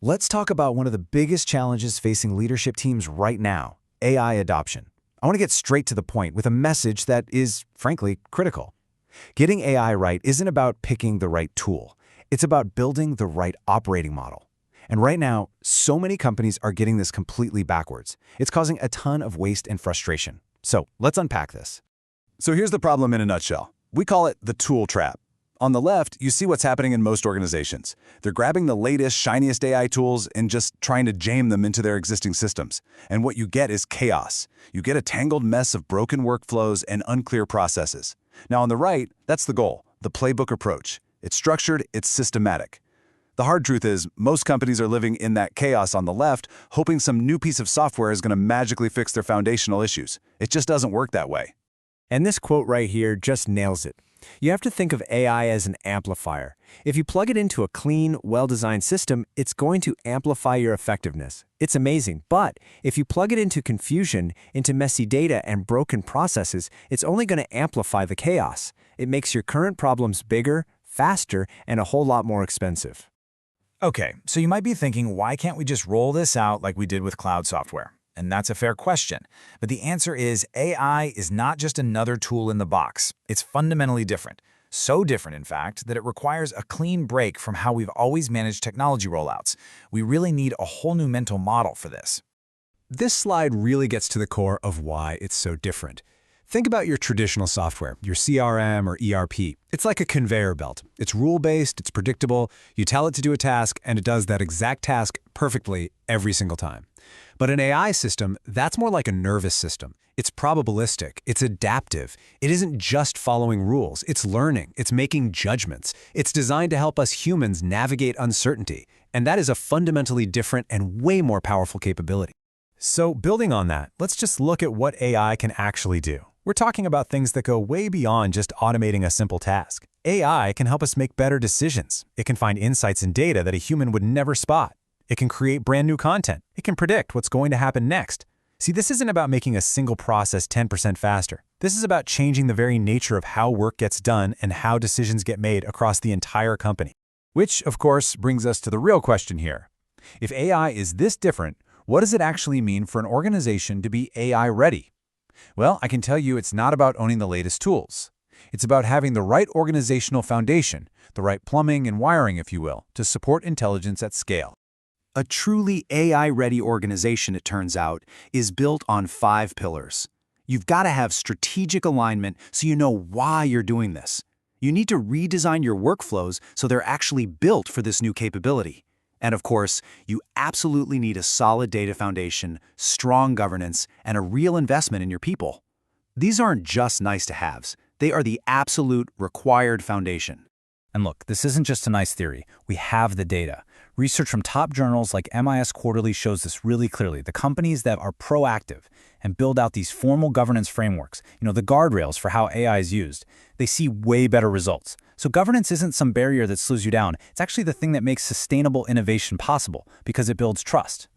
Let's talk about one of the biggest challenges facing leadership teams right now, AI adoption. I want to get straight to the point with a message that is, frankly, critical. Getting AI right isn't about picking the right tool. It's about building the right operating model. And right now, so many companies are getting this completely backwards. It's causing a ton of waste and frustration. So let's unpack this. So here's the problem in a nutshell. We call it the tool trap. On the left, you see what's happening in most organizations. They're grabbing the latest, shiniest AI tools and just trying to jam them into their existing systems. And what you get is chaos. You get a tangled mess of broken workflows and unclear processes. Now on the right, that's the goal, the playbook approach. It's structured, it's systematic. The hard truth is, most companies are living in that chaos on the left, hoping some new piece of software is going to magically fix their foundational issues. It just doesn't work that way. And this quote right here just nails it. You have to think of AI as an amplifier. If you plug it into a clean, well-designed system, it's going to amplify your effectiveness. It's amazing, but if you plug it into confusion, into messy data and broken processes, it's only going to amplify the chaos. It makes your current problems bigger, faster, and a whole lot more expensive. Okay, so you might be thinking, why can't we just roll this out like we did with cloud software? And that's a fair question. But the answer is AI is not just another tool in the box. It's fundamentally different. So different, in fact, that it requires a clean break from how we've always managed technology rollouts. We really need a whole new mental model for this. This slide really gets to the core of why it's so different. Think about your traditional software, your CRM or ERP. It's like a conveyor belt. It's rule-based, it's predictable, you tell it to do a task, and it does that exact task perfectly every single time. But an AI system, that's more like a nervous system. It's probabilistic, it's adaptive. It isn't just following rules, it's learning, it's making judgments. It's designed to help us humans navigate uncertainty. And that is a fundamentally different and way more powerful capability. So building on that, let's just look at what AI can actually do. We're talking about things that go way beyond just automating a simple task. AI can help us make better decisions. It can find insights in data that a human would never spot. It can create brand new content. It can predict what's going to happen next. See, this isn't about making a single process 10% faster. This is about changing the very nature of how work gets done and how decisions get made across the entire company. Which, of course, brings us to the real question here. If AI is this different, what does it actually mean for an organization to be AI ready? Well, I can tell you it's not about owning the latest tools. It's about having the right organizational foundation, the right plumbing and wiring, if you will, to support intelligence at scale. A truly AI-ready organization, it turns out, is built on 5 pillars. You've got to have strategic alignment so you know why you're doing this. You need to redesign your workflows so they're actually built for this new capability. And of course, you absolutely need a solid data foundation, strong governance, and a real investment in your people. These aren't just nice-to-haves. They are the absolute required foundation. And look, this isn't just a nice theory. We have the data. Research from top journals like MIS Quarterly shows this really clearly. The companies that are proactive and build out these formal governance frameworks, the guardrails for how AI is used, they see way better results. So governance isn't some barrier that slows you down. It's actually the thing that makes sustainable innovation possible because it builds trust.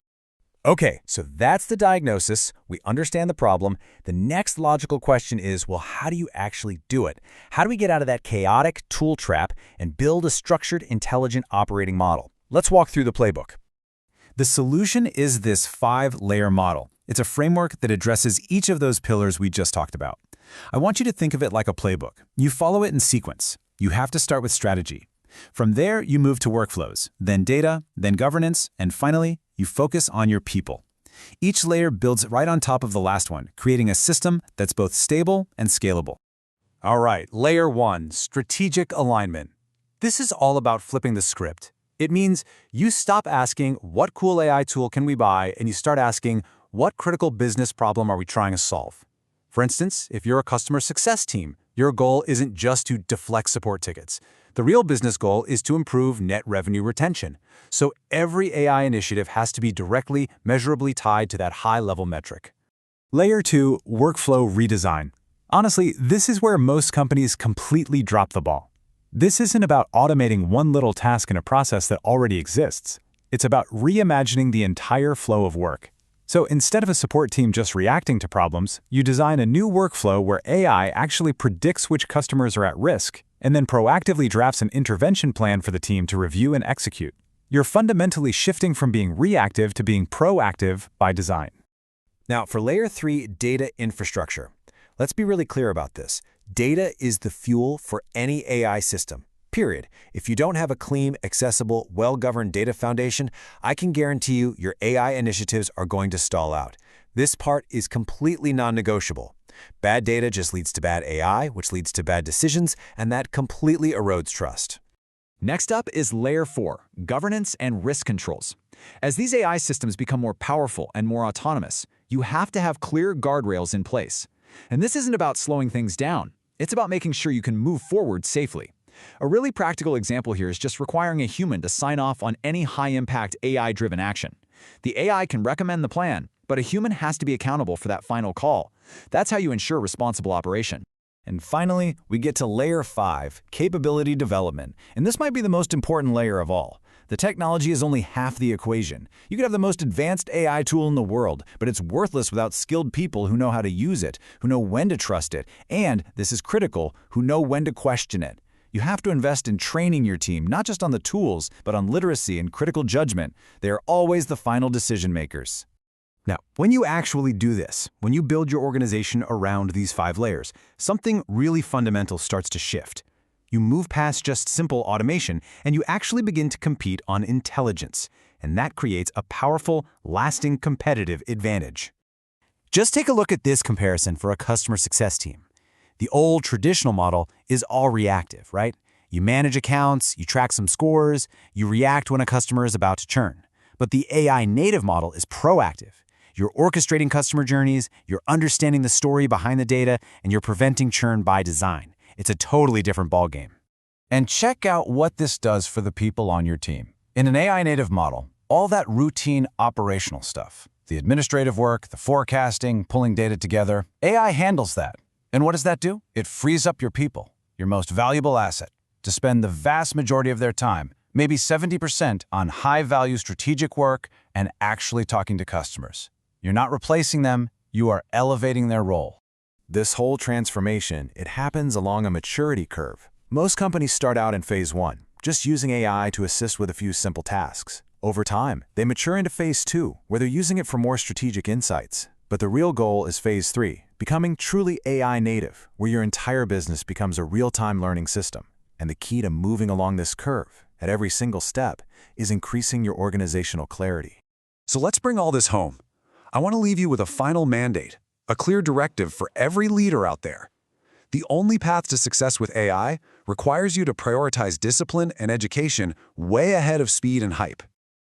Okay, so that's the diagnosis. We understand the problem. The next logical question is, well, how do you actually do it? How do we get out of that chaotic tool trap and build a structured, intelligent operating model? Let's walk through the playbook. The solution is this 5-layer model. It's a framework that addresses each of those pillars we just talked about. I want you to think of it like a playbook. You follow it in sequence. You have to start with strategy. From there, you move to workflows, then data, then governance, and finally, you focus on your people. Each layer builds right on top of the last one, creating a system that's both stable and scalable. All right, layer 1, strategic alignment. This is all about flipping the script. It means you stop asking, what cool AI tool can we buy, and you start asking, what critical business problem are we trying to solve? For instance, if you're a customer success team, your goal isn't just to deflect support tickets. The real business goal is to improve net revenue retention. So every AI initiative has to be directly, measurably tied to that high-level metric. Layer 2, workflow redesign. Honestly, this is where most companies completely drop the ball. This isn't about automating one little task in a process that already exists. It's about reimagining the entire flow of work. So instead of a support team just reacting to problems, you design a new workflow where AI actually predicts which customers are at risk and then proactively drafts an intervention plan for the team to review and execute. You're fundamentally shifting from being reactive to being proactive by design. Now, for Layer 3 data infrastructure, let's be really clear about this. Data is the fuel for any AI system, period. If you don't have a clean, accessible, well-governed data foundation, I can guarantee you your AI initiatives are going to stall out. This part is completely non-negotiable. Bad data just leads to bad AI, which leads to bad decisions, and that completely erodes trust. Next up is Layer 4, governance and risk controls. As these AI systems become more powerful and more autonomous, you have to have clear guardrails in place. And this isn't about slowing things down. It's about making sure you can move forward safely. A really practical example here is just requiring a human to sign off on any high-impact AI-driven action. The AI can recommend the plan, but a human has to be accountable for that final call. That's how you ensure responsible operation. And finally, we get to Layer 5, capability development. And this might be the most important layer of all. The technology is only half the equation. You could have the most advanced AI tool in the world, but it's worthless without skilled people who know how to use it, who know when to trust it, and, this is critical, who know when to question it. You have to invest in training your team, not just on the tools, but on literacy and critical judgment. They are always the final decision makers. Now, when you actually do this, when you build your organization around these 5 layers, something really fundamental starts to shift. You move past just simple automation, and you actually begin to compete on intelligence. And that creates a powerful, lasting competitive advantage. Just take a look at this comparison for a customer success team. The old traditional model is all reactive, right? You manage accounts, you track some scores, you react when a customer is about to churn. But the AI native model is proactive. You're orchestrating customer journeys, you're understanding the story behind the data, and you're preventing churn by design. It's a totally different ballgame. And check out what this does for the people on your team. In an AI native model, all that routine operational stuff, the administrative work, the forecasting, pulling data together, AI handles that. And what does that do? It frees up your people, your most valuable asset, to spend the vast majority of their time, maybe 70%, on high-value strategic work and actually talking to customers. You're not replacing them, you are elevating their role. This whole transformation, it happens along a maturity curve. Most companies start out in phase 1, just using AI to assist with a few simple tasks. Over time, they mature into phase 2, where they're using it for more strategic insights. But the real goal is phase 3, becoming truly AI native, where your entire business becomes a real-time learning system. And the key to moving along this curve, at every single step, is increasing your organizational clarity. So let's bring all this home. I want to leave you with a final mandate, a clear directive for every leader out there. The only path to success with AI requires you to prioritize discipline and education way ahead of speed and hype.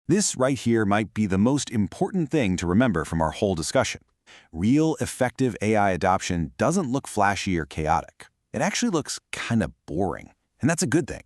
This right here might be the most important thing to remember from our whole discussion. Real, effective AI adoption doesn't look flashy or chaotic. It actually looks kind of boring. And that's a good thing.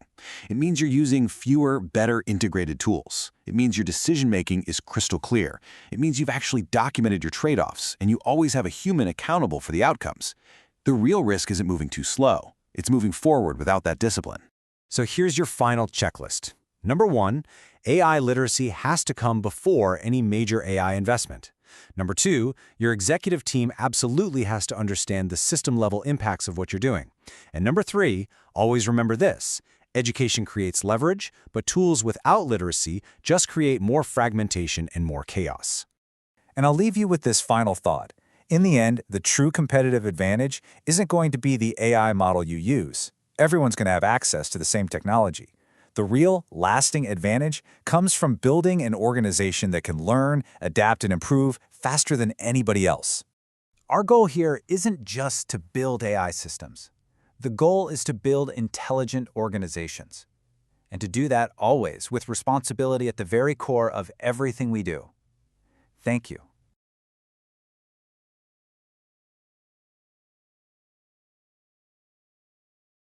It means you're using fewer, better integrated tools. It means your decision-making is crystal clear. It means you've actually documented your trade-offs, and you always have a human accountable for the outcomes. The real risk isn't moving too slow. It's moving forward without that discipline. So here's your final checklist. Number 1, AI literacy has to come before any major AI investment. Number 2, your executive team absolutely has to understand the system-level impacts of what you're doing. And number 3, always remember this: education creates leverage, but tools without literacy just create more fragmentation and more chaos. And I'll leave you with this final thought. In the end, the true competitive advantage isn't going to be the AI model you use. Everyone's going to have access to the same technology. The real, lasting advantage comes from building an organization that can learn, adapt, and improve faster than anybody else. Our goal here isn't just to build AI systems. The goal is to build intelligent organizations. And to do that always with responsibility at the very core of everything we do. Thank you.